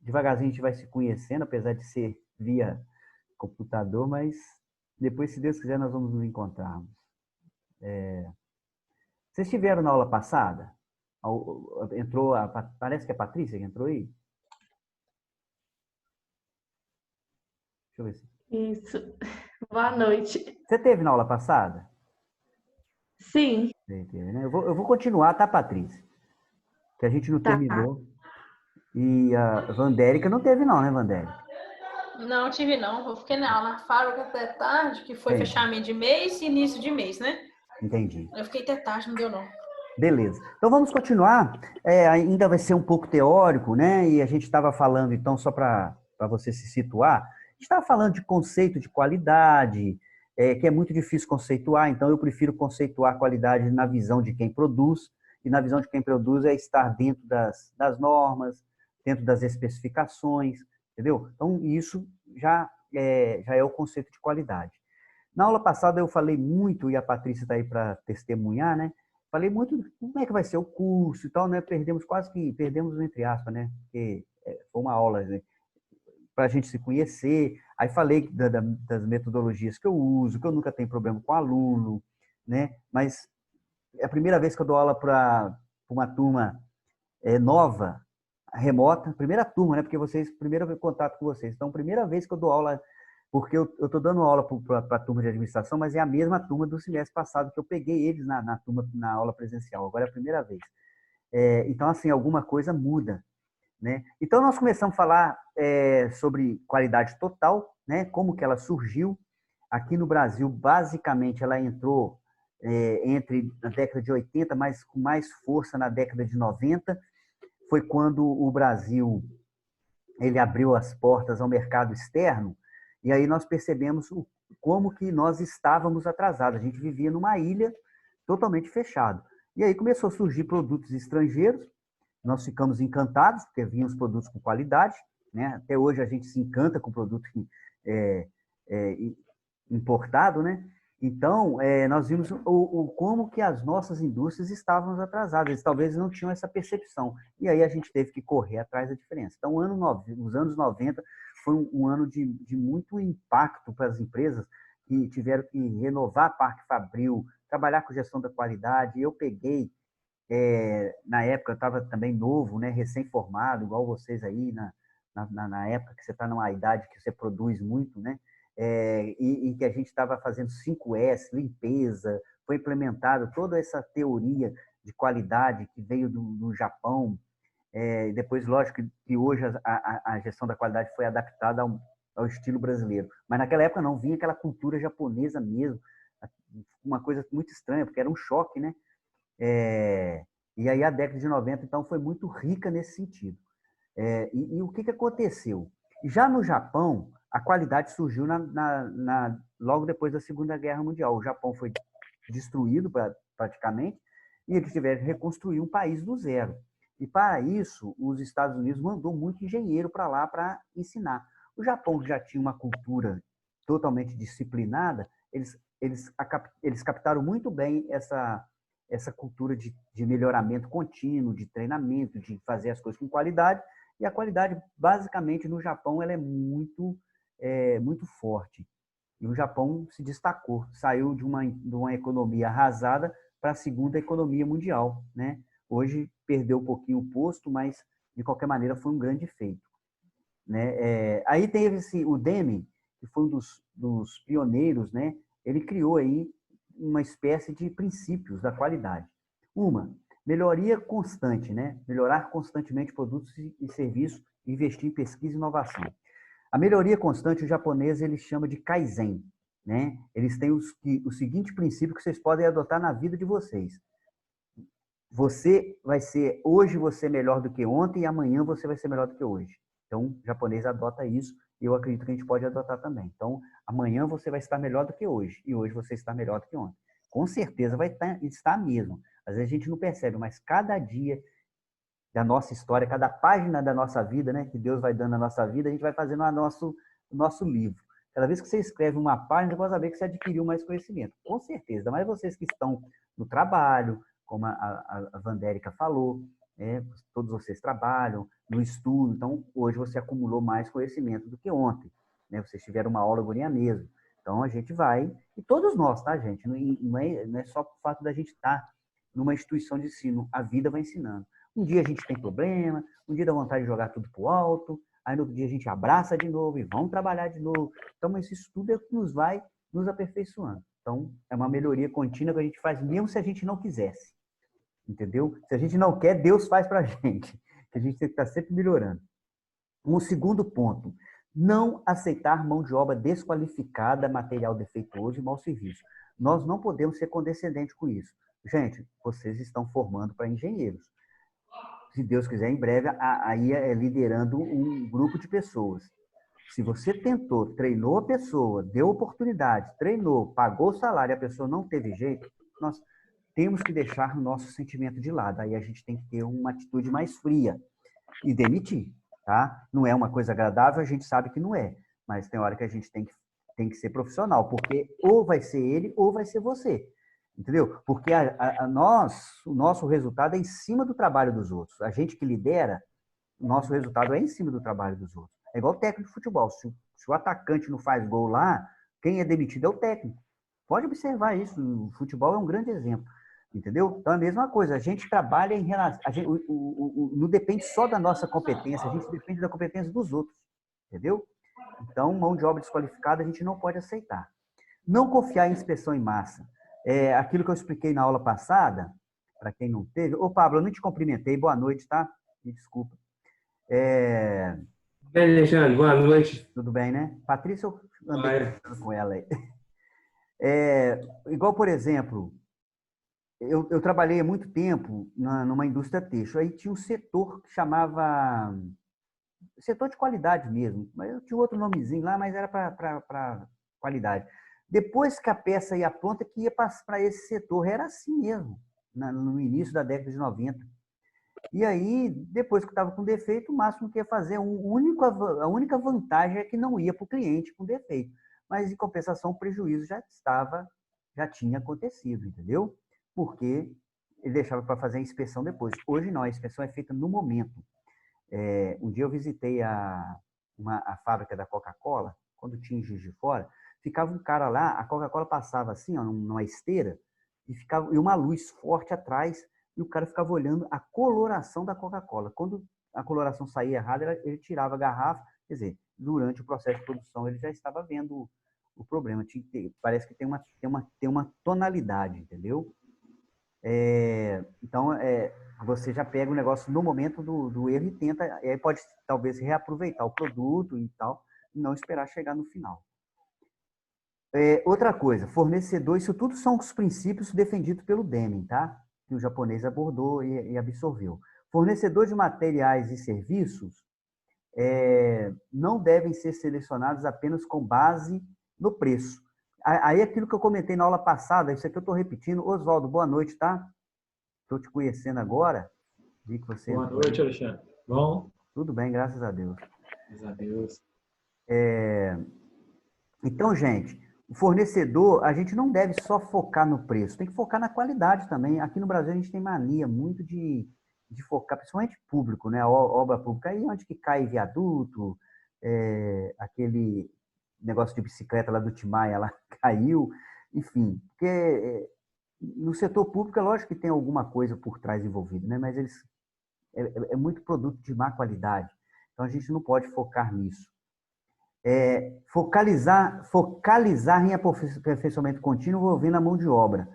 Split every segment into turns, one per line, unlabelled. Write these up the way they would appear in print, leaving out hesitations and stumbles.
Devagarzinho a gente vai se conhecendo, apesar de ser via computador, mas depois, se Deus quiser, nós vamos nos encontrarmos. Vocês estiveram na aula passada? Entrou parece que é a Patrícia que entrou aí? Deixa eu ver se...
Isso. Boa noite.
Você teve na aula passada?
Sim,
Teve, né? Eu vou continuar, tá, Patrícia? Que a gente não
tá.
terminou. E a Vandérica não teve não, né, Vandérica?
Não tive, não. Eu fiquei na fábrica até tarde, que foi
Entendi,
fechamento de mês e início de mês, né?
entendi.
Eu fiquei até tarde, não deu, não.
Beleza. Então vamos continuar. Ainda vai ser um pouco teórico, né? E a gente estava falando, então, só para você se situar, a gente estava falando de conceito de qualidade, que é muito difícil conceituar, então eu prefiro conceituar qualidade na visão de quem produz, e na visão de quem produz é estar dentro das normas, dentro das especificações, entendeu? Então, isso já é o conceito de qualidade. Na aula passada eu falei muito, e a Patrícia está aí para testemunhar, né? Falei muito como é que vai ser o curso e tal, né? Perdemos entre aspas, né? Porque foi uma aula, né? Para a gente se conhecer. Aí falei das metodologias que eu uso, que eu nunca tenho problema com aluno, né? Mas é a primeira vez que eu dou aula para uma turma nova, remota, primeira turma, né? Porque primeiro contato com vocês. Então, primeira vez que eu dou aula, porque eu estou dando aula para a turma de administração, mas é a mesma turma do semestre passado que eu peguei eles na turma, na aula presencial. Agora é a primeira vez. Então, assim, alguma coisa muda, né? Então, nós começamos a falar sobre qualidade total, né? Como que ela surgiu. Aqui no Brasil, basicamente, ela entrou entre a década de 80, mas com mais força na década de 90. Foi quando o Brasil ele abriu as portas ao mercado externo, e aí nós percebemos como que nós estávamos atrasados. A gente vivia numa ilha totalmente fechado. E aí começou a surgir produtos estrangeiros, nós ficamos encantados, porque vinham os produtos com qualidade, né? Até hoje a gente se encanta com produto é, é, importado, né? Então, nós vimos como que as nossas indústrias estavam atrasadas, eles talvez não tinham essa percepção. E aí a gente teve que correr atrás da diferença. Então, os anos 90 foi um ano de muito impacto para as empresas que tiveram que renovar a parque fabril, trabalhar com gestão da qualidade. Eu peguei, na época eu estava também novo, né, recém-formado, igual vocês aí, na época que você está numa idade que você produz muito, né? E que a gente estava fazendo 5S, limpeza, foi implementada toda essa teoria de qualidade que veio do Japão. Depois, lógico, que hoje a gestão da qualidade foi adaptada ao estilo brasileiro. Mas naquela época não, vinha aquela cultura japonesa mesmo, uma coisa muito estranha, porque era um choque, né? E aí a década de 90, então, foi muito rica nesse sentido. E o que aconteceu? Já no Japão, a qualidade surgiu logo depois da Segunda Guerra Mundial. O Japão foi destruído praticamente e eles tiveram que reconstruir um país do zero. E para isso, os Estados Unidos mandou muito engenheiro para lá para ensinar. O Japão já tinha uma cultura totalmente disciplinada, eles captaram muito bem essa cultura de melhoramento contínuo, de treinamento, de fazer as coisas com qualidade. E a qualidade, basicamente, no Japão, ela é muito forte. E o Japão se destacou, saiu de uma economia arrasada para a segunda economia mundial, né? Hoje perdeu um pouquinho o posto, mas, de qualquer maneira, foi um grande feito, né? Aí teve o Deming, que foi um dos pioneiros, né? Ele criou aí uma espécie de princípios da qualidade. Melhoria constante, né? Melhorar constantemente produtos e serviços, investir em pesquisa e inovação. A melhoria constante, o japonês ele chama de Kaizen, né? Eles têm o seguinte princípio que vocês podem adotar na vida de vocês. Hoje você é melhor do que ontem e amanhã você vai ser melhor do que hoje. Então, o japonês adota isso e eu acredito que a gente pode adotar também. Então, amanhã você vai estar melhor do que hoje e hoje você está melhor do que ontem. Com certeza vai estar mesmo. Às vezes a gente não percebe, mas cada dia da nossa história, cada página da nossa vida, né, que Deus vai dando na nossa vida, a gente vai fazendo o nosso livro. Cada vez que você escreve uma página, você vai saber que você adquiriu mais conhecimento. Com certeza, ainda mais vocês que estão no trabalho, como a Vandérica falou, todos vocês trabalham no estudo, então hoje você acumulou mais conhecimento do que ontem, né? Vocês tiveram uma aula agora mesmo. Então a gente vai, e todos nós, tá, gente? Não é só o fato da gente estar numa instituição de ensino, a vida vai ensinando. Um dia a gente tem problema, um dia dá vontade de jogar tudo pro alto, aí no outro dia a gente abraça de novo e vamos trabalhar de novo. Então, esse estudo é o que nos vai nos aperfeiçoando. Então, é uma melhoria contínua que a gente faz, mesmo se a gente não quisesse. Entendeu? Se a gente não quer, Deus faz para a gente. A gente tem que estar sempre melhorando. Um segundo ponto, não aceitar mão de obra desqualificada, material defeituoso e mau serviço. Nós não podemos ser condescendentes com isso. Gente, vocês estão formando para engenheiros. Se Deus quiser, em breve, aí é liderando um grupo de pessoas. Se você tentou, treinou a pessoa, deu oportunidade, treinou, pagou o salário e a pessoa não teve jeito, nós temos que deixar o nosso sentimento de lado. Aí a gente tem que ter uma atitude mais fria e demitir, tá? Não é uma coisa agradável, a gente sabe que não é, mas tem hora que a gente tem que ser profissional, porque ou vai ser ele ou vai ser você, entendeu? Porque o nosso resultado é em cima do trabalho dos outros. A gente que lidera, o nosso resultado é em cima do trabalho dos outros. É igual o técnico de futebol. Se o atacante não faz gol lá, quem é demitido é o técnico. Pode observar isso. O futebol é um grande exemplo. Entendeu? Então, é a mesma coisa. A gente trabalha em relação... não depende só da nossa competência, a gente depende da competência dos outros. Entendeu? Então, mão de obra desqualificada a gente não pode aceitar. Não confiar em inspeção em massa. Aquilo que eu expliquei na aula passada, para quem não teve... Ô, Pablo, eu não te cumprimentei. Boa noite, tá? Me desculpa.
Bem, Alexandre, boa noite.
Tudo bem, né? Patrícia, eu andei com ela aí. Igual, por exemplo, eu trabalhei há muito tempo numa indústria têxtil. Aí tinha um setor que chamava setor de qualidade mesmo. Mas eu tinha outro nomezinho lá, mas era para qualidade. Depois que a peça ia pronta, que ia para esse setor. Era assim mesmo, no início da década de 90. E aí, depois que estava com defeito, o máximo que ia fazer, a única vantagem é que não ia para o cliente com defeito. Mas, em compensação, o prejuízo já tinha acontecido, entendeu? Porque ele deixava para fazer a inspeção depois. Hoje não, a inspeção é feita no momento. Um dia eu visitei a fábrica da Coca-Cola, quando tinha em Juiz de Fora, ficava um cara lá, a Coca-Cola passava assim, ó, numa esteira, e uma luz forte atrás, e o cara ficava olhando a coloração da Coca-Cola. Quando a coloração saía errada, ele tirava a garrafa, quer dizer, durante o processo de produção ele já estava vendo o problema. Parece que tem uma tonalidade, entendeu? Então, você já pega o negócio no momento do erro e tenta, aí pode talvez reaproveitar o produto e tal, e não esperar chegar no final. Outra coisa, fornecedor, isso tudo são os princípios defendidos pelo Deming, tá? Que o japonês abordou e absorveu. Fornecedor de materiais e serviços não devem ser selecionados apenas com base no preço. Aí aquilo que eu comentei na aula passada, isso aqui eu estou repetindo. Oswaldo, boa noite, tá? Estou te conhecendo agora. Vi que você...
Boa noite, Alexandre. Bom?
Tudo bem, graças a Deus.
Graças a Deus.
Então, gente, o fornecedor, a gente não deve só focar no preço, tem que focar na qualidade também. Aqui no Brasil a gente tem mania muito de focar, principalmente público, né? A obra pública. Aí onde que cai viaduto, aquele negócio de bicicleta lá do Timaya lá caiu, enfim. Porque no setor público é lógico que tem alguma coisa por trás envolvida, né? Mas é muito produto de má qualidade. Então a gente não pode focar nisso. Focalizar em aperfeiçoamento contínuo envolvendo a mão de obra.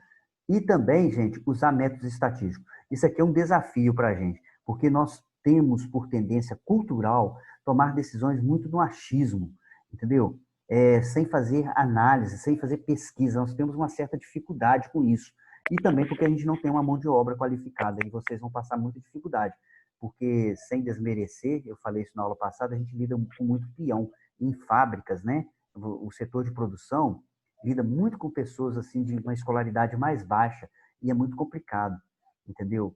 E também, gente, usar métodos estatísticos. Isso aqui é um desafio para a gente, porque nós temos, por tendência cultural, tomar decisões muito no achismo, entendeu? Sem fazer análise, sem fazer pesquisa. Nós temos uma certa dificuldade com isso. E também porque a gente não tem uma mão de obra qualificada, e vocês vão passar muita dificuldade. Porque, sem desmerecer, eu falei isso na aula passada, a gente lida com muito peão em fábricas, né? O setor de produção lida muito com pessoas assim de uma escolaridade mais baixa e é muito complicado, entendeu?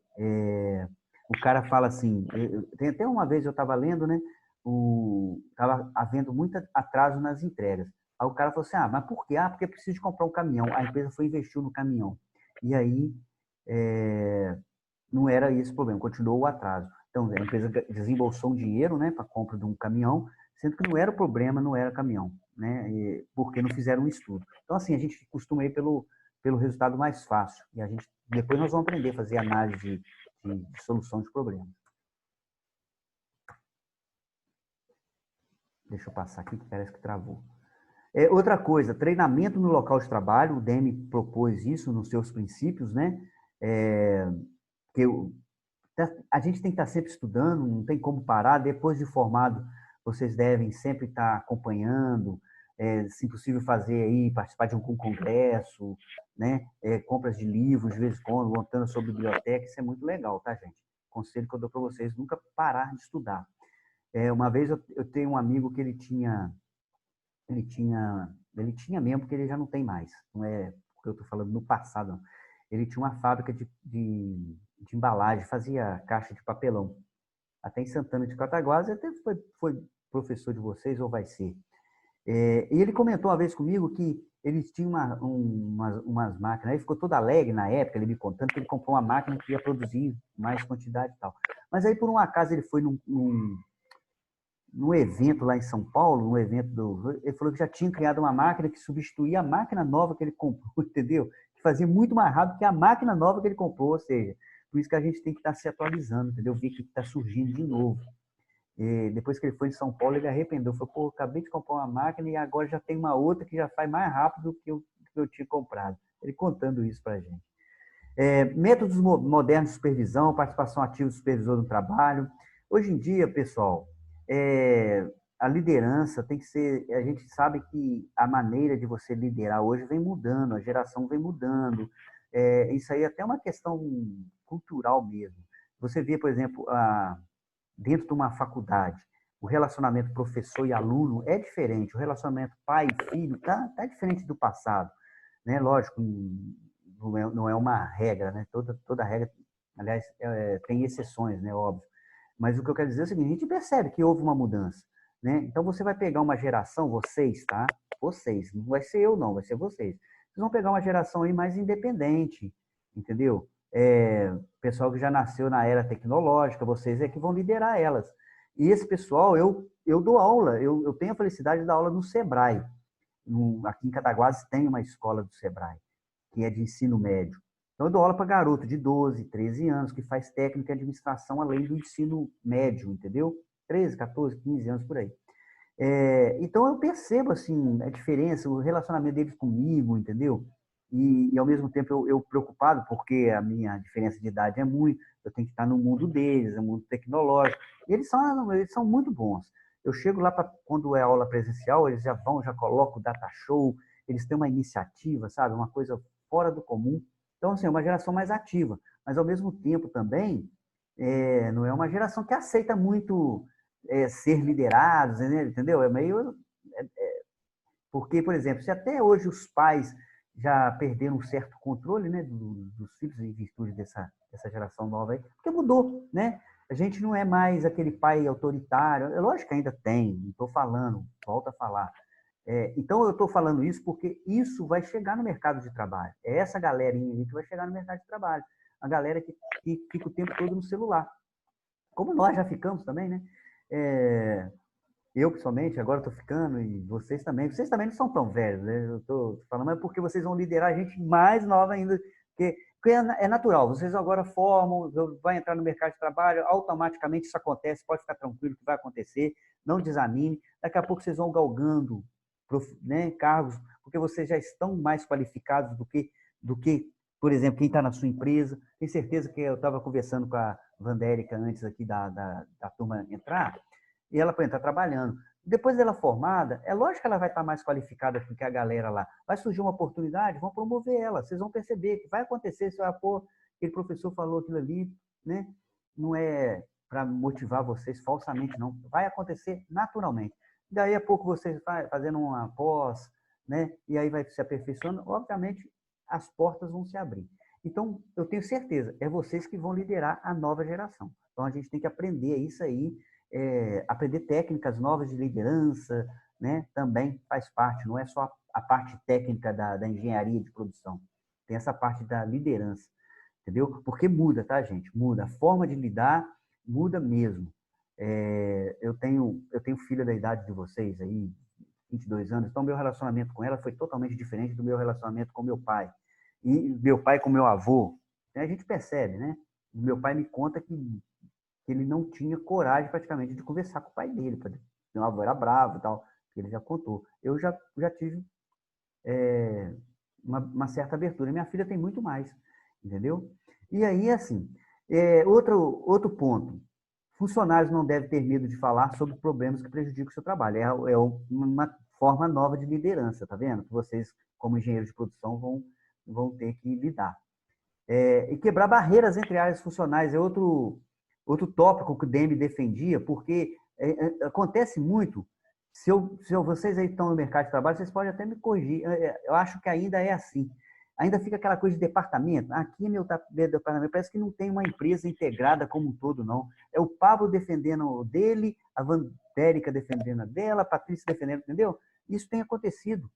O cara fala assim, tem até uma vez eu estava lendo, né? Estava havendo muito atraso nas entregas. Aí o cara falou assim, mas por quê? Porque precisa de comprar um caminhão. A empresa foi e investiu no caminhão. E aí não era esse o problema, continuou o atraso. Então, a empresa desembolsou um dinheiro, né, para a compra de um caminhão, sendo que não era o problema, não era caminhão, né, porque não fizeram um estudo. Então, assim, a gente costuma ir pelo resultado mais fácil, e depois nós vamos aprender a fazer análise de solução de problemas. Deixa eu passar aqui, que parece que travou. Outra coisa, treinamento no local de trabalho, o DEME propôs isso nos seus princípios, né? Que a gente tem que estar sempre estudando, não tem como parar. Depois de formado, vocês devem sempre estar acompanhando, se possível fazer aí, participar de um congresso, né? Compras de livros, de vez em quando, montando sobre biblioteca, isso é muito legal, tá, gente? Conselho que eu dou para vocês, nunca parar de estudar. Uma vez eu tenho um amigo que ele tinha mesmo, porque ele já não tem mais. Não é porque eu estou falando no passado, não. Ele tinha uma fábrica de embalagem, fazia caixa de papelão. Até em Santana de Cataguases, até foi professor de vocês, ou vai ser. E ele comentou uma vez comigo que eles tinham umas máquinas, ele ficou todo alegre na época, ele me contando que ele comprou uma máquina que ia produzir mais quantidade e tal. Mas aí, por um acaso, ele foi num evento lá em São Paulo, ele falou que já tinha criado uma máquina que substituía a máquina nova que ele comprou, entendeu? Que fazia muito mais rápido que a máquina nova que ele comprou, ou seja, por isso que a gente tem que estar se atualizando, entendeu? Ver o que está surgindo de novo. E depois que ele foi em São Paulo, ele arrependeu, falou, pô, acabei de comprar uma máquina e agora já tem uma outra que já faz mais rápido do que eu tinha comprado. Ele contando isso para a gente. Métodos modernos de supervisão, participação ativa do supervisor no trabalho. Hoje em dia, pessoal, a liderança tem que ser... A gente sabe que a maneira de você liderar hoje vem mudando, a geração vem mudando. Isso aí é até uma questão cultural mesmo. Você vê, por exemplo, dentro de uma faculdade, o relacionamento professor e aluno é diferente. O relacionamento pai e filho tá diferente do passado, né? Lógico, não é uma regra, né? Toda regra, aliás, tem exceções, né? Óbvio. Mas o que eu quero dizer é o seguinte, a gente percebe que houve uma mudança, né? Então, você vai pegar uma geração, vocês, tá? Vocês, não vai ser eu não, vai ser vocês. Vocês vão pegar uma geração aí mais independente, entendeu? Pessoal que já nasceu na era tecnológica, vocês é que vão liderar elas. E esse pessoal, eu dou aula, eu tenho a felicidade de dar aula no Sebrae. Aqui em Cataguases tem uma escola do Sebrae, que é de ensino médio. Então, eu dou aula para garoto de 12, 13 anos, que faz técnica de administração além do ensino médio, entendeu? 13, 14, 15 anos, por aí. Então, eu percebo, assim, a diferença, o relacionamento deles comigo, entendeu? E ao mesmo tempo, eu preocupado, porque a minha diferença de idade é muito, eu tenho que estar no mundo deles, no mundo tecnológico. E eles são muito bons. Eu chego lá, quando é aula presencial, eles já colocam o data show, eles têm uma iniciativa, sabe? Uma coisa fora do comum. Então, assim, é uma geração mais ativa. Mas, ao mesmo tempo, também, não é uma geração que aceita muito ser liderados, entendeu? É meio... Porque, por exemplo, se até hoje os pais já perderam um certo controle, né, dos filhos em virtude dessa geração nova aí, porque mudou, né? A gente não é mais aquele pai autoritário. É lógico que ainda tem, não estou falando, volto a falar. Então, eu estou falando isso porque isso vai chegar no mercado de trabalho. É essa galerinha aí que vai chegar no mercado de trabalho. A galera que fica o tempo todo no celular. Como nós já ficamos também, né? Eu, pessoalmente, agora estou ficando, e vocês também. Vocês também não são tão velhos, né? Eu estou falando, mas porque vocês vão liderar a gente mais nova ainda. Porque é natural, vocês agora formam, vai entrar no mercado de trabalho, automaticamente isso acontece, pode ficar tranquilo que vai acontecer, não desanime. Daqui a pouco vocês vão galgando, né, cargos, porque vocês já estão mais qualificados do que, por exemplo, quem está na sua empresa. Tenho certeza que eu estava conversando com a Vandérica antes aqui da turma entrar, e ela, por exemplo, está trabalhando. Depois dela formada, é lógico que ela vai estar mais qualificada do que a galera lá. Vai surgir uma oportunidade, vão promover ela. Vocês vão perceber que vai acontecer. Se aquele professor falou aquilo ali, né? Não é para motivar vocês falsamente, não. Vai acontecer naturalmente. Daí a pouco vocês fazendo uma pós, né? E aí vai se aperfeiçoando. Obviamente, as portas vão se abrir. Então, eu tenho certeza, é vocês que vão liderar a nova geração. Então, a gente tem que aprender isso aí, aprender técnicas novas de liderança, né? Também faz parte, não é só a parte técnica da engenharia de produção, tem essa parte da liderança. entendeu? Porque muda, tá, gente? Muda. A forma de lidar muda mesmo. Eu tenho filha da idade de vocês aí, 22 anos, então meu relacionamento com ela foi totalmente diferente do meu relacionamento com meu pai. E meu pai com meu avô. A gente percebe, né? Meu pai me conta que ele não tinha coragem praticamente de conversar com o pai dele. Meu avô era bravo e tal, ele já contou. Eu já tive uma certa abertura. Minha filha tem muito mais, entendeu? E aí, assim, outro ponto. Funcionários não devem ter medo de falar sobre problemas que prejudicam o seu trabalho. É uma forma nova de liderança, tá vendo? Que vocês, como engenheiros de produção, vão ter que lidar. E quebrar barreiras entre áreas funcionais é outro tópico que o Demi defendia, porque acontece muito. Se vocês aí estão no mercado de trabalho, vocês podem até me corrigir. Eu acho que ainda é assim. Ainda fica aquela coisa de departamento. Aqui meu departamento parece que não tem uma empresa integrada como um todo, não. É o Pablo defendendo o dele, a Vandérica defendendo a dela, a Patrícia defendendo, entendeu? Isso tem acontecido.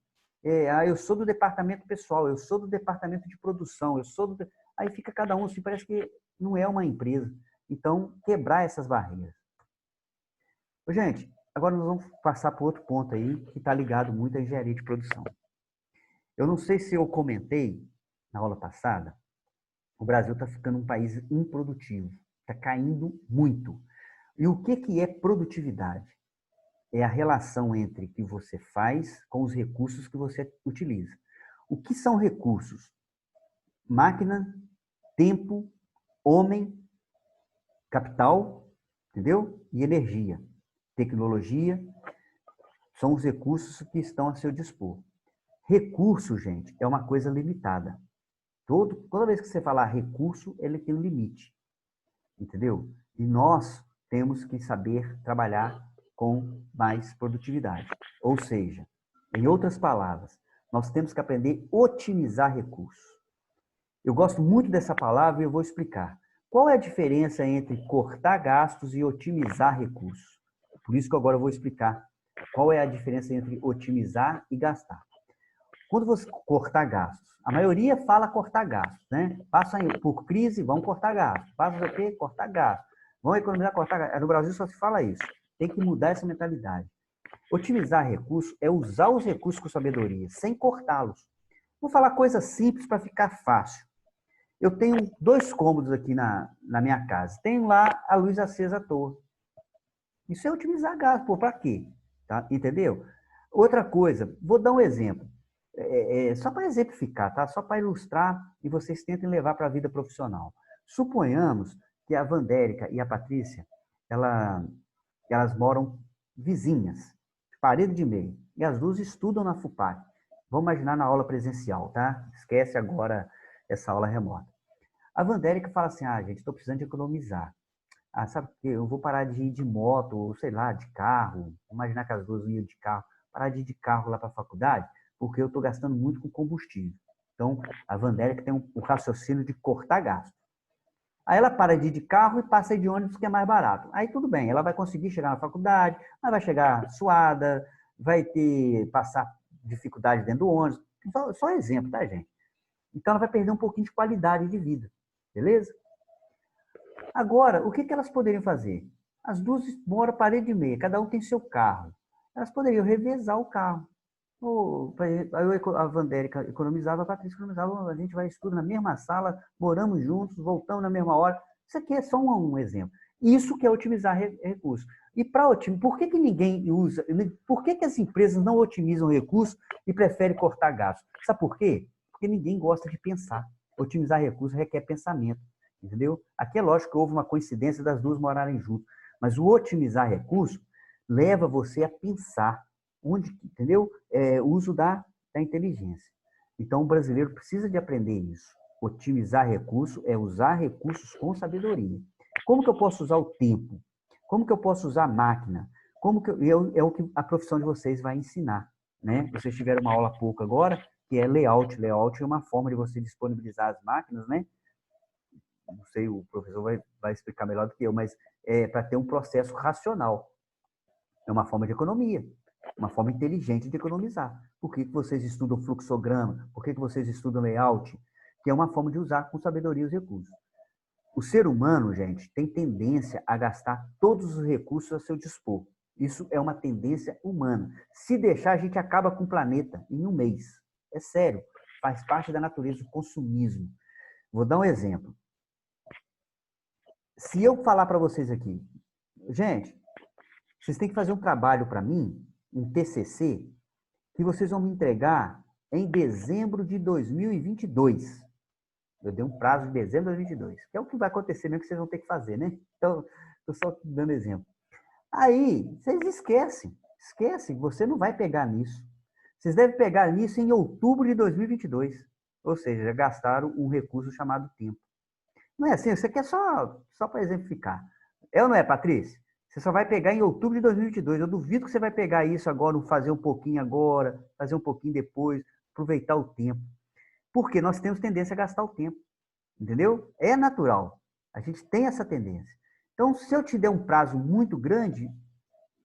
Eu sou do departamento pessoal, eu sou do departamento de produção, Aí fica cada um assim, parece que não é uma empresa. Então, quebrar essas barreiras. Gente, agora nós vamos passar para outro ponto aí, que está ligado muito à engenharia de produção. Eu não sei se eu comentei na aula passada, o Brasil está ficando um país improdutivo, está caindo muito. E o que é produtividade? É a relação entre o que você faz com os recursos que você utiliza. O que são recursos? Máquina, tempo, homem, capital, entendeu? E energia. Tecnologia são os recursos que estão a seu dispor. Recurso, gente, é uma coisa limitada. Toda vez que você falar recurso, ele tem um limite. Entendeu? E nós temos que saber trabalhar com mais produtividade. Ou seja, em outras palavras, nós temos que aprender a otimizar recursos. Eu gosto muito dessa palavra e eu vou explicar. Qual é a diferença entre cortar gastos e otimizar recursos? Por isso que agora eu vou explicar qual é a diferença entre otimizar e gastar. Quando você cortar gastos, a maioria fala cortar gastos, né? Passa por crise, vão cortar gastos. Passa o quê? Cortar gastos. Vão economizar, cortar gastos. No Brasil só se fala isso. Tem que mudar essa mentalidade. Otimizar recursos é usar os recursos com sabedoria, sem cortá-los. Vou falar coisas simples para ficar fácil. Eu tenho 2 cômodos aqui na minha casa. Tenho lá a luz acesa à toa. Isso é otimizar gasto. Pô, para quê? Tá? Entendeu? Outra coisa, vou dar um exemplo. Só para exemplificar, tá? Só para ilustrar e vocês tentem levar para a vida profissional. Suponhamos que a Vandérica e a Patrícia, elas moram vizinhas, parede de meio, e as duas estudam na FUPAC. Vamos imaginar na aula presencial, tá? Esquece agora essa aula remota. A Vandérica fala assim, gente, estou precisando de economizar. Sabe o quê? Eu vou parar de ir de moto, ou sei lá, de carro. Vamos imaginar que as duas iam de carro. Parar de ir de carro lá para a faculdade, porque eu estou gastando muito com combustível. Então, a Vandérica tem um raciocínio de cortar gasto. Aí ela para de ir de carro e passa a ir de ônibus, que é mais barato. Aí tudo bem, ela vai conseguir chegar na faculdade, mas vai chegar suada, vai passar dificuldade dentro do ônibus. Só exemplo, tá, gente? Então ela vai perder um pouquinho de qualidade de vida, beleza? Agora, o que elas poderiam fazer? As duas moram parede e meia, cada um tem seu carro. Elas poderiam revezar o carro. A Vandérica economizava, a Patrícia economizava, a gente vai estudar na mesma sala, moramos juntos, voltamos na mesma hora. Isso aqui é só um exemplo. Isso que é otimizar recursos. E para otimizar, por que ninguém usa, por que as empresas não otimizam recursos e preferem cortar gastos? Sabe por quê? Porque ninguém gosta de pensar. Otimizar recursos requer pensamento, entendeu? Aqui é lógico que houve uma coincidência das duas morarem juntos, mas o otimizar recursos leva você a pensar. Entendeu? O uso da inteligência. Então, o brasileiro precisa de aprender isso. Otimizar recursos é usar recursos com sabedoria. Como que eu posso usar o tempo? Como que eu posso usar a máquina? É o que a profissão de vocês vai ensinar, né? Vocês tiveram uma aula há pouco agora, que é layout. Layout é uma forma de você disponibilizar as máquinas, né? Não sei, o professor vai explicar melhor do que eu, mas para ter um processo racional. É uma forma de economia. Uma forma inteligente de economizar. Por que vocês estudam fluxograma? Por que vocês estudam layout? que é uma forma de usar com sabedoria os recursos. O ser humano, gente, tem tendência a gastar todos os recursos a seu dispor. Isso é uma tendência humana. Se deixar, a gente acaba com o planeta em um mês. É sério, faz parte da natureza do consumismo. Vou dar um exemplo. Se eu falar para vocês aqui, gente, vocês têm que fazer um trabalho para mim, um TCC, que vocês vão me entregar em dezembro de 2022. Eu dei um prazo de dezembro de 2022, que é o que vai acontecer mesmo que vocês vão ter que fazer, né? Então, estou só dando exemplo. Aí, vocês esquecem, você não vai pegar nisso. Vocês devem pegar nisso em outubro de 2022. Ou seja, já gastaram um recurso chamado tempo. Não é assim, isso aqui é só para exemplificar. É ou não é, Patrícia? Você só vai pegar em outubro de 2022. Eu duvido que você vai pegar isso agora, fazer um pouquinho agora, fazer um pouquinho depois, aproveitar o tempo. Porque nós temos tendência a gastar o tempo. Entendeu? É natural. A gente tem essa tendência. Então, se eu te der um prazo muito grande,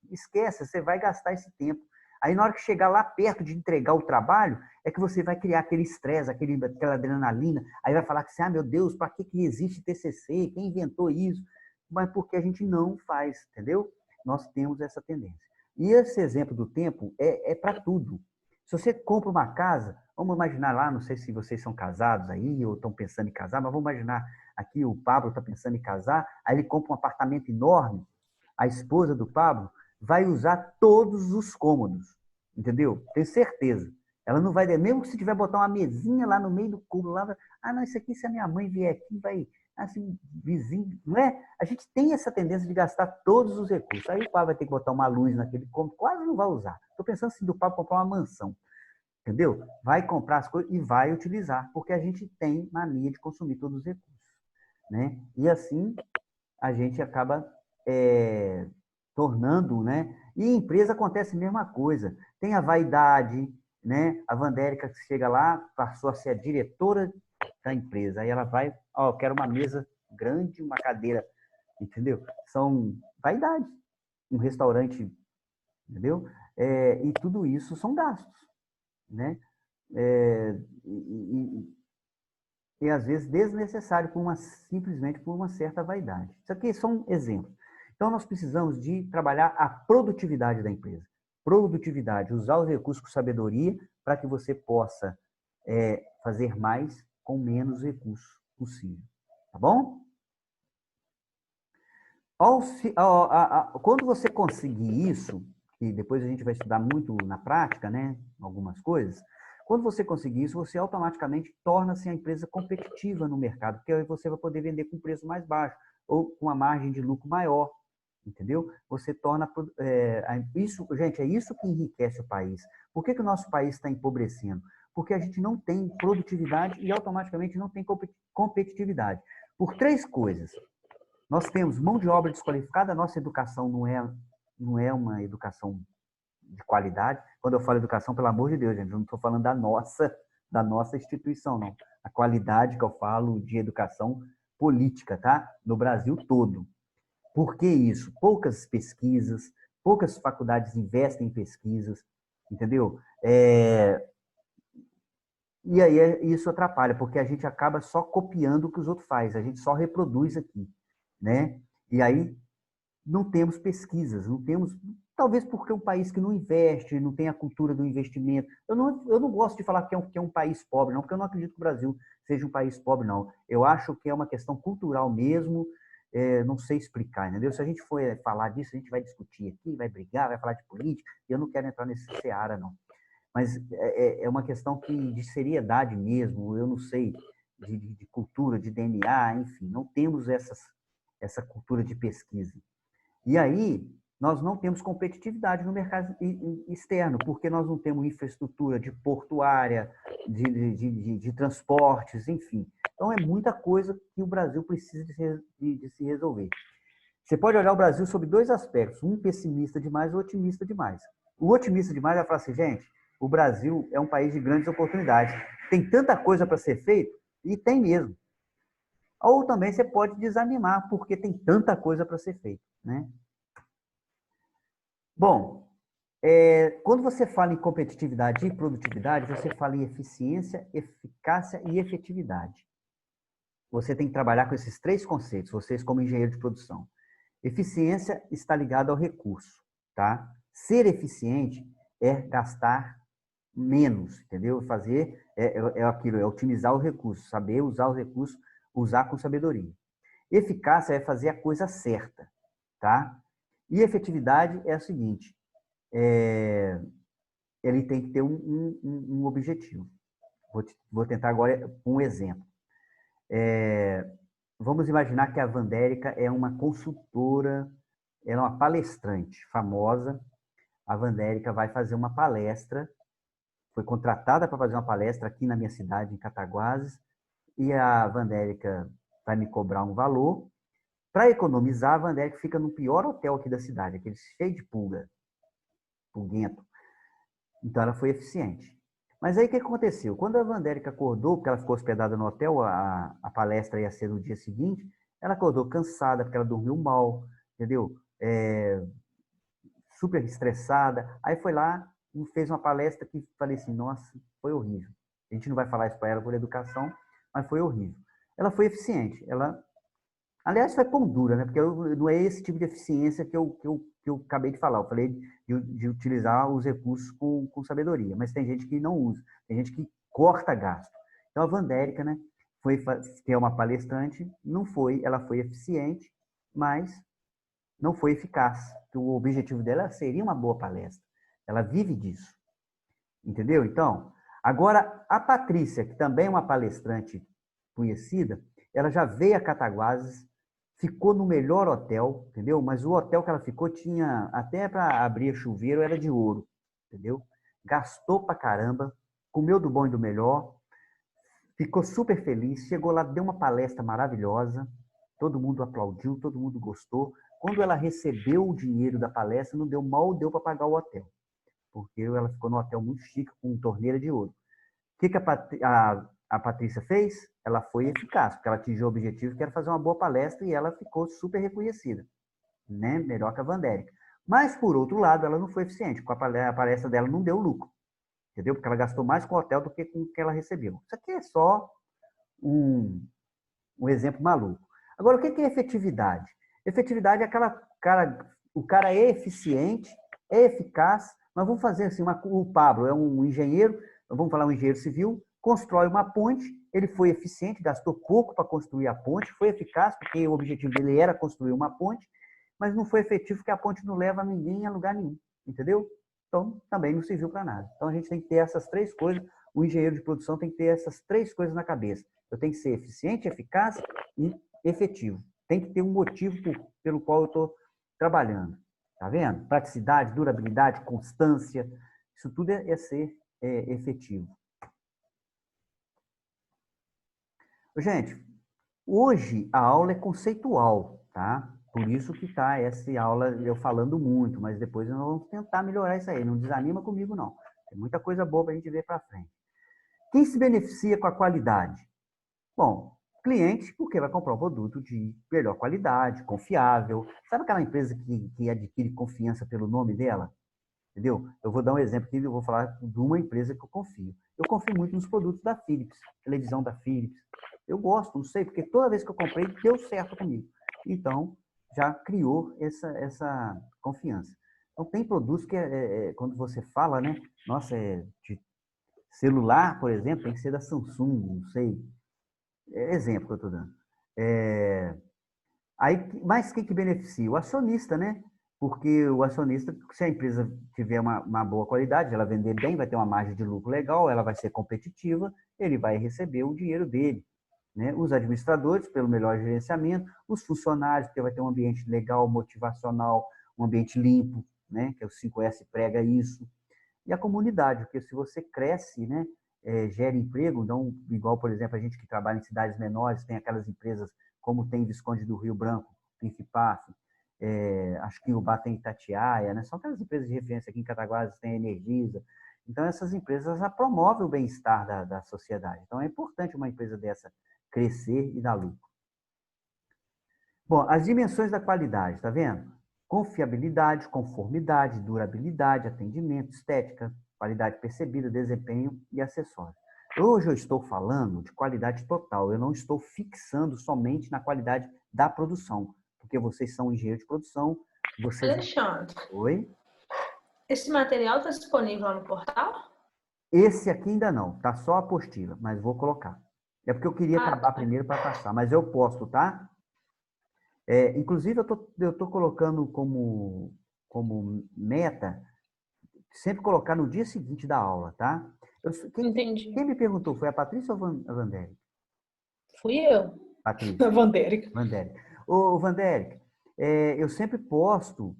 esquece, você vai gastar esse tempo. Aí, na hora que chegar lá perto de entregar o trabalho, é que você vai criar aquele estresse, aquela adrenalina. Aí vai falar que assim, meu Deus, para que existe TCC? Quem inventou isso? Mas porque a gente não faz, entendeu? Nós temos essa tendência. E esse exemplo do tempo é para tudo. Se você compra uma casa, vamos imaginar lá, não sei se vocês são casados aí ou estão pensando em casar, mas vamos imaginar aqui o Pablo está pensando em casar, aí ele compra um apartamento enorme, a esposa do Pablo vai usar todos os cômodos, entendeu? Tenho certeza. Ela não vai, mesmo se tiver botar uma mesinha lá no meio do cômodo, lá, não, isso aqui se a minha mãe vier aqui, vai, assim, vizinho, não é? A gente tem essa tendência de gastar todos os recursos. Aí o Pablo vai ter que botar uma luz naquele cômodo, quase não vai usar. Estou pensando assim do Pablo comprar uma mansão, entendeu? Vai comprar as coisas e vai utilizar, porque a gente tem mania de consumir todos os recursos, né? E assim a gente acaba tornando, né? E em empresa acontece a mesma coisa. Tem a vaidade, né? A Vandérica que chega lá, passou a ser a diretora da empresa. Aí ela vai, eu quero uma mesa grande, uma cadeira, entendeu? São vaidades. Um restaurante, entendeu? E tudo isso são gastos, né? E às vezes desnecessário simplesmente por uma certa vaidade. Isso aqui são exemplos. Então, nós precisamos de trabalhar a produtividade da empresa. Produtividade, usar os recursos com sabedoria para que você possa fazer mais com menos recursos possível. Tá bom? Quando você conseguir isso, e depois a gente vai estudar muito na prática, né, algumas coisas, quando você conseguir isso, você automaticamente torna-se a empresa competitiva no mercado, porque aí você vai poder vender com preço mais baixo ou com uma margem de lucro maior, entendeu? Você torna isso, gente, é isso que enriquece o país. Por que o nosso país está empobrecendo? Porque a gente não tem produtividade e automaticamente não tem competitividade. Por três coisas. Nós temos mão de obra desqualificada, a nossa educação não é uma educação de qualidade. Quando eu falo educação, pelo amor de Deus, gente, eu não estou falando da nossa instituição, não. A qualidade que eu falo de educação política, tá? No Brasil todo. Por que isso? Poucas pesquisas, poucas faculdades investem em pesquisas, entendeu? E aí isso atrapalha, porque a gente acaba só copiando o que os outros fazem, a gente só reproduz aqui, né? E aí não temos pesquisas, não temos, talvez porque é um país que não investe, não tem a cultura do investimento. Eu não gosto de falar que é um país pobre, não, porque eu não acredito que o Brasil seja um país pobre, não. Eu acho que é uma questão cultural mesmo, não sei explicar, entendeu? Se a gente for falar disso, a gente vai discutir aqui, vai brigar, vai falar de política, e eu não quero entrar nesse seara, não. Mas é uma questão de seriedade mesmo, eu não sei, de cultura, de DNA, enfim, não temos essa cultura de pesquisa. E aí, nós não temos competitividade no mercado externo, porque nós não temos infraestrutura de portuária, de transportes, enfim. Então, é muita coisa que o Brasil precisa de se resolver. Você pode olhar o Brasil sob dois aspectos, um pessimista demais e um otimista demais. O otimista demais vai falar assim, gente, o Brasil é um país de grandes oportunidades. Tem tanta coisa para ser feito, e tem mesmo. Ou também você pode desanimar, porque tem tanta coisa para ser feita, né? Bom, Quando você fala em competitividade e produtividade, você fala em eficiência, eficácia e efetividade. Você tem que trabalhar com esses três conceitos, vocês como engenheiro de produção. Eficiência está ligada ao recurso, tá? Ser eficiente é gastar menos, entendeu? Fazer aquilo, é otimizar o recurso, saber usar o recurso, usar com sabedoria. Eficácia é fazer a coisa certa, tá? E efetividade é o seguinte, ele tem que ter um objetivo. Vou tentar agora um exemplo. Vamos imaginar que a Vandérica é uma consultora, ela é uma palestrante famosa. A Vandérica vai fazer uma palestra, foi contratada para fazer uma palestra aqui na minha cidade, em Cataguases, e a Vandérica vai me cobrar um valor. Para economizar, a Vandérica fica no pior hotel aqui da cidade, aquele cheio de pulga, pulguento. Então, ela foi eficiente. Mas aí, o que aconteceu? Quando a Vandérica acordou, porque ela ficou hospedada no hotel, a palestra ia ser no dia seguinte, ela acordou cansada, porque ela dormiu mal, entendeu? Super estressada. Aí foi lá e fez uma palestra que falei assim, nossa, foi horrível. A gente não vai falar isso para ela por educação, mas foi horrível. Ela foi eficiente. Aliás, foi pão dura, né? Porque não é esse tipo de eficiência que eu acabei de falar. Eu falei de utilizar os recursos com sabedoria, mas tem gente que não usa, tem gente que corta gasto. Então, a Vandérica, né, que é uma palestrante, ela foi eficiente, mas não foi eficaz. O objetivo dela seria uma boa palestra. Ela vive disso. Entendeu? Então, agora, a Patrícia, que também é uma palestrante conhecida, ela já veio a Cataguases, ficou no melhor hotel, entendeu? Mas o hotel que ela ficou tinha, até para abrir chuveiro, era de ouro, entendeu? Gastou pra caramba, comeu do bom e do melhor, ficou super feliz, chegou lá, deu uma palestra maravilhosa, todo mundo aplaudiu, todo mundo gostou. Quando ela recebeu o dinheiro da palestra, não deu mal, deu para pagar o hotel, porque ela ficou num hotel muito chique, com torneira de ouro. O que a Patrícia fez? Ela foi eficaz, porque ela atingiu o objetivo que era fazer uma boa palestra e ela ficou super reconhecida, né? Melhor que a Vandérica. Mas, por outro lado, ela não foi eficiente, porque a palestra dela não deu lucro, entendeu? Porque ela gastou mais com o hotel do que com o que ela recebeu. Isso aqui é só um exemplo maluco. Agora, o que é efetividade? Efetividade é o cara é eficiente, é eficaz, mas vamos fazer assim, o Pablo é um engenheiro, vamos falar um engenheiro civil, constrói uma ponte, ele foi eficiente, gastou pouco para construir a ponte, foi eficaz, porque o objetivo dele era construir uma ponte, mas não foi efetivo porque a ponte não leva ninguém a lugar nenhum, entendeu? Então, também não serviu para nada. Então, a gente tem que ter essas três coisas, o engenheiro de produção tem que ter essas três coisas na cabeça. Eu tenho que ser eficiente, eficaz e efetivo. Tem que ter um motivo pelo qual eu estou trabalhando. Tá vendo? Praticidade, durabilidade, constância, isso tudo é ser efetivo. Gente, hoje a aula é conceitual, tá? Por isso que tá essa aula eu falando muito, mas depois nós vamos tentar melhorar isso aí. Não desanima comigo, não. Tem muita coisa boa para a gente ver para frente. Quem se beneficia com a qualidade? Bom, cliente, porque vai comprar um produto de melhor qualidade, confiável. Sabe aquela empresa que adquire confiança pelo nome dela? Entendeu? Eu vou dar um exemplo aqui, eu vou falar de uma empresa que eu confio. Eu confio muito nos produtos da Philips, televisão da Philips. Eu gosto, não sei, porque toda vez que eu comprei, deu certo comigo. Então, já criou essa confiança. Então, tem produtos que, quando você fala, né? Nossa, de celular, por exemplo, tem que ser da Samsung, não sei. Exemplo que eu estou dando. Mas quem que beneficia? O acionista, né? Porque o acionista, se a empresa tiver uma boa qualidade, ela vender bem, vai ter uma margem de lucro legal, ela vai ser competitiva, ele vai receber o dinheiro dele. Né? Os administradores, pelo melhor gerenciamento, os funcionários, porque vai ter um ambiente legal, motivacional, um ambiente limpo, né? Que é o 5S prega isso. E a comunidade, porque se você cresce, né? Gera emprego, não igual, por exemplo, a gente que trabalha em cidades menores, tem aquelas empresas como tem Visconde do Rio Branco, Pinfipaf, acho que o Ubá tem Itatiaia, né? São aquelas empresas de referência aqui em Cataguases, tem a Energisa. Então, essas empresas promovem o bem-estar da sociedade. Então, é importante uma empresa dessa crescer e dar lucro. Bom, as dimensões da qualidade, tá vendo? confiabilidade, conformidade, durabilidade, atendimento, estética, qualidade percebida, desempenho e acessórios. Hoje eu estou falando de qualidade total, eu não estou fixando somente na qualidade da produção, porque vocês são engenheiros de produção, vocês...
Alexandre,
Oi?
esse material está disponível lá no portal?
Esse aqui ainda não, tá só a apostila, mas vou colocar. É porque eu queria acabar
Tá.
primeiro para passar, mas eu posto, tá? Inclusive, eu tô colocando como meta sempre colocar no dia seguinte da aula, tá?
Entendi.
Quem me perguntou foi a Patrícia ou a Vandérica?
Fui eu,
Patrícia.
a Vandérica.
Vandérica. Ô, Vandérica, eu sempre posto,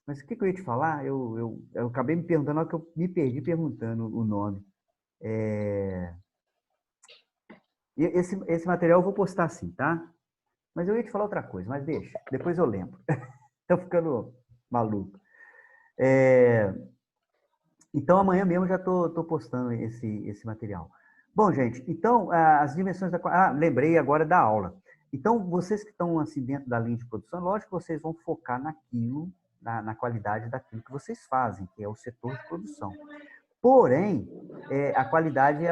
mas o que eu ia te falar? Eu acabei me perguntando, na hora que eu me perdi perguntando o nome. Esse material eu vou postar sim, tá? Mas eu ia te falar outra coisa, mas deixa, depois eu lembro. Tô ficando maluco. Então, amanhã mesmo já tô postando esse material. Bom, gente, então, as dimensões da... lembrei agora da aula. Então, vocês que estão assim dentro da linha de produção, lógico que vocês vão focar naquilo, na qualidade daquilo que vocês fazem, que é o setor de produção. Porém, a qualidade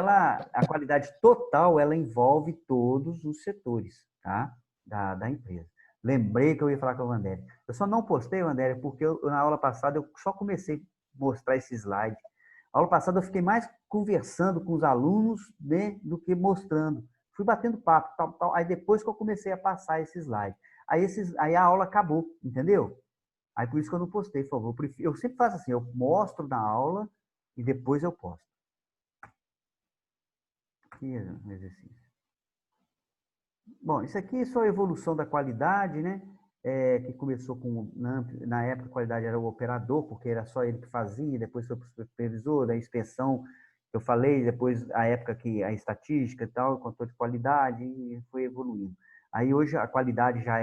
total, ela envolve todos os setores, tá? Da empresa. Lembrei que eu ia falar com a Vandéria. Eu só não postei, Vandéria, porque na aula passada eu só comecei a mostrar esse slide. A aula passada eu fiquei mais conversando com os alunos, né, do que mostrando. Fui batendo papo, tal, tal. Aí depois que eu comecei a passar esse slide. Aí a aula acabou, entendeu? Aí por isso que eu não postei, por favor. Eu sempre faço assim, eu mostro na aula e depois eu posto. Aqui é um exercício. Bom, isso aqui é só a evolução da qualidade, né? Que começou na época a qualidade era o operador, porque era só ele que fazia, depois foi para o supervisor, da inspeção, eu falei, depois a época que a estatística e tal, controle de qualidade, e foi evoluindo. Aí hoje a qualidade já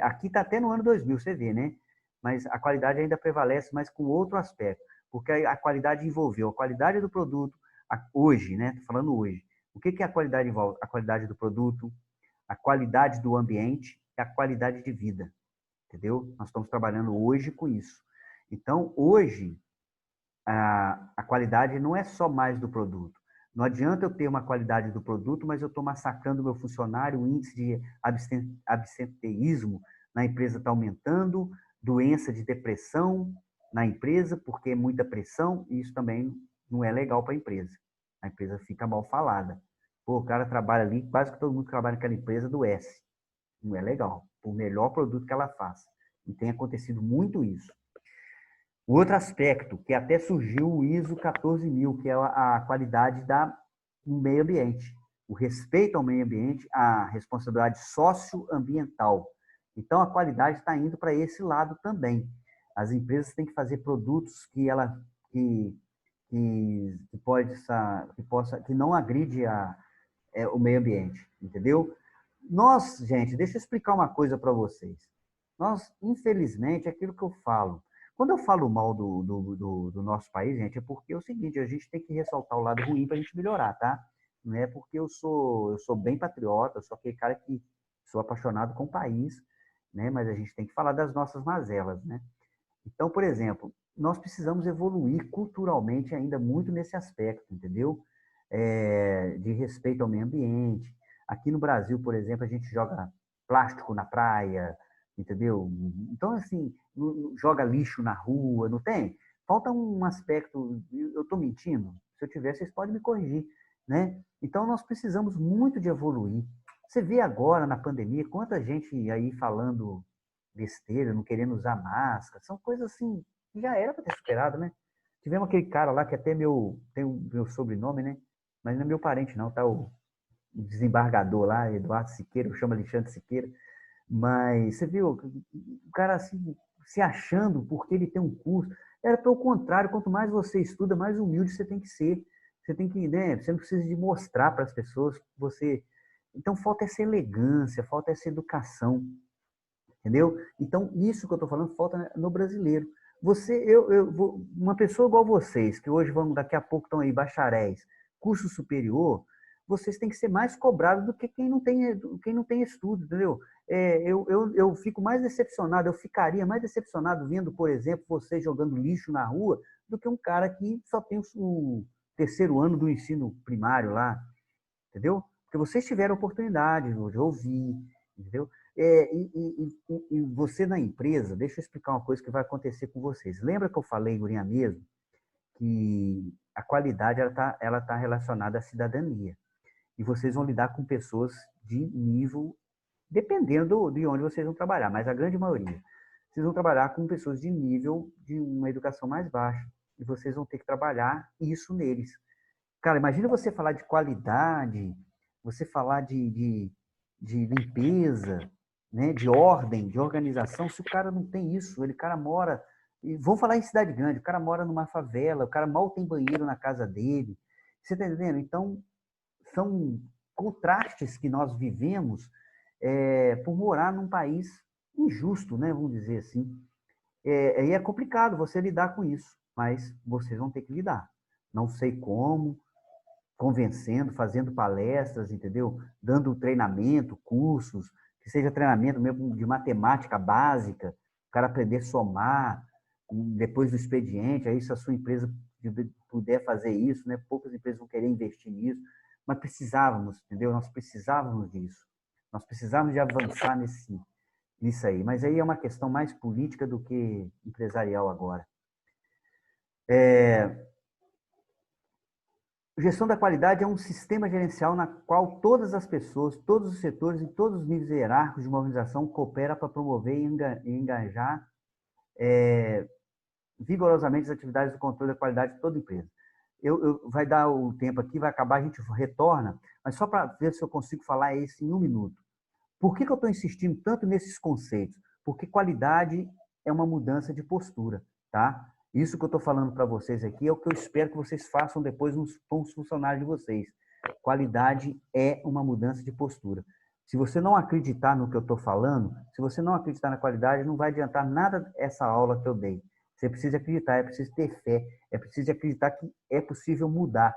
aqui está até no ano 2000, você vê, né? Mas a qualidade ainda prevalece, mas com outro aspecto, porque a qualidade envolveu a qualidade do produto, hoje, né? Estou falando hoje. O que a qualidade envolve? A qualidade do produto, a qualidade do ambiente e a qualidade de vida, entendeu? Nós estamos trabalhando hoje com isso. Então, hoje, a qualidade não é só mais do produto. Não adianta eu ter uma qualidade do produto, mas eu estou massacrando o meu funcionário, o índice de absenteísmo na empresa está aumentando, doença de depressão na empresa, porque é muita pressão, e isso também não é legal para a empresa. A empresa fica mal falada. Pô, o cara trabalha ali, quase que todo mundo que trabalha naquela empresa adoece. Não é legal, por melhor produto que ela faça. E tem acontecido muito isso. O outro aspecto, que até surgiu o ISO 14000, que é a qualidade do meio ambiente. O respeito ao meio ambiente, a responsabilidade socioambiental. Então, a qualidade está indo para esse lado também. As empresas têm que fazer produtos que não agride o meio ambiente, entendeu? Nós, gente, deixa eu explicar uma coisa para vocês. Nós, infelizmente, é aquilo que eu falo. Quando eu falo mal do nosso país, gente, é porque é o seguinte, a gente tem que ressaltar o lado ruim para a gente melhorar, tá? Não é porque eu sou bem patriota, eu sou aquele cara que sou apaixonado com o país, né? Mas a gente tem que falar das nossas mazelas, né? Então, por exemplo, nós precisamos evoluir culturalmente ainda muito nesse aspecto, entendeu? De respeito ao meio ambiente. Aqui no Brasil, por exemplo, a gente joga plástico na praia, entendeu? Então, assim, joga lixo na rua, não tem? Falta um aspecto, eu estou mentindo? Se eu tiver, vocês podem me corrigir, né? Então, nós precisamos muito de evoluir. Você vê agora, na pandemia, quanta gente aí falando besteira, não querendo usar máscara, são coisas assim, que já era para ter superado, né? Tivemos aquele cara lá que até tem o meu sobrenome, né? Mas não é meu parente, não, tá? O desembargador lá, Eduardo Siqueira, eu chamo Alexandre Siqueira. Mas você viu, o cara assim, se achando porque ele tem um curso. Era pelo contrário, quanto mais você estuda, mais humilde você tem que ser. Você tem que, né? Você não precisa de mostrar para as pessoas que você. Então falta essa elegância, falta essa educação. Entendeu? Então, isso que eu estou falando falta no brasileiro. Uma pessoa igual vocês, que hoje daqui a pouco estão aí bacharéis, curso superior, vocês têm que ser mais cobrados do que quem não tem estudo, entendeu? Eu fico mais decepcionado, eu ficaria mais decepcionado vendo, por exemplo, você jogando lixo na rua do que um cara que só tem o terceiro ano do ensino primário lá, entendeu? Porque vocês tiveram oportunidade de ouvir, entendeu? E você na empresa, deixa eu explicar uma coisa que vai acontecer com vocês. Lembra que eu falei, Gurinha, mesmo, que a qualidade ela tá relacionada à cidadania. E vocês vão lidar com pessoas de nível, dependendo de onde vocês vão trabalhar, mas a grande maioria. Vocês vão trabalhar com pessoas de nível de uma educação mais baixa. E vocês vão ter que trabalhar isso neles. Cara, imagina você falar de qualidade, você falar de limpeza, né, de ordem, de organização, se o cara não tem isso, ele cara mora, e vamos falar em cidade grande, o cara mora numa favela, o cara mal tem banheiro na casa dele. Você está entendendo? Então, são contrastes que nós vivemos por morar num país injusto, né, vamos dizer assim. E é complicado você lidar com isso, mas vocês vão ter que lidar. Não sei como, convencendo, fazendo palestras, entendeu? Dando treinamento, cursos, que seja treinamento mesmo de matemática básica, o cara aprender a somar, depois do expediente, aí se a sua empresa puder fazer isso, né? Poucas empresas vão querer investir nisso, mas precisávamos, entendeu? Nós precisávamos disso. Nós precisávamos de avançar nisso aí. Mas aí é uma questão mais política do que empresarial agora. Gestão da qualidade é um sistema gerencial na qual todas as pessoas, todos os setores e todos os níveis hierárquicos de uma organização cooperam para promover e engajar vigorosamente as atividades do controle da qualidade de toda empresa. Vai dar o tempo aqui, vai acabar, a gente retorna, mas só para ver se eu consigo falar isso em um minuto. Por que eu estou insistindo tanto nesses conceitos? Porque qualidade é uma mudança de postura, tá? Isso que eu estou falando para vocês aqui é o que eu espero que vocês façam depois com os funcionários de vocês. Qualidade é uma mudança de postura. Se você não acreditar no que eu estou falando, se você não acreditar na qualidade, não vai adiantar nada essa aula que eu dei. Você precisa acreditar, é preciso ter fé, é preciso acreditar que é possível mudar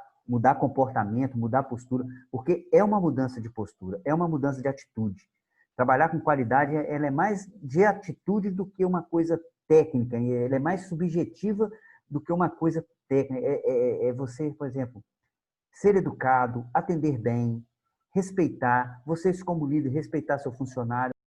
comportamento, mudar postura, porque é uma mudança de postura, é uma mudança de atitude. Trabalhar com qualidade, ela é mais de atitude do que uma coisa técnica, ela é mais subjetiva do que uma coisa técnica. É você, por exemplo, ser educado, atender bem, respeitar, vocês como líder, respeitar seu funcionário,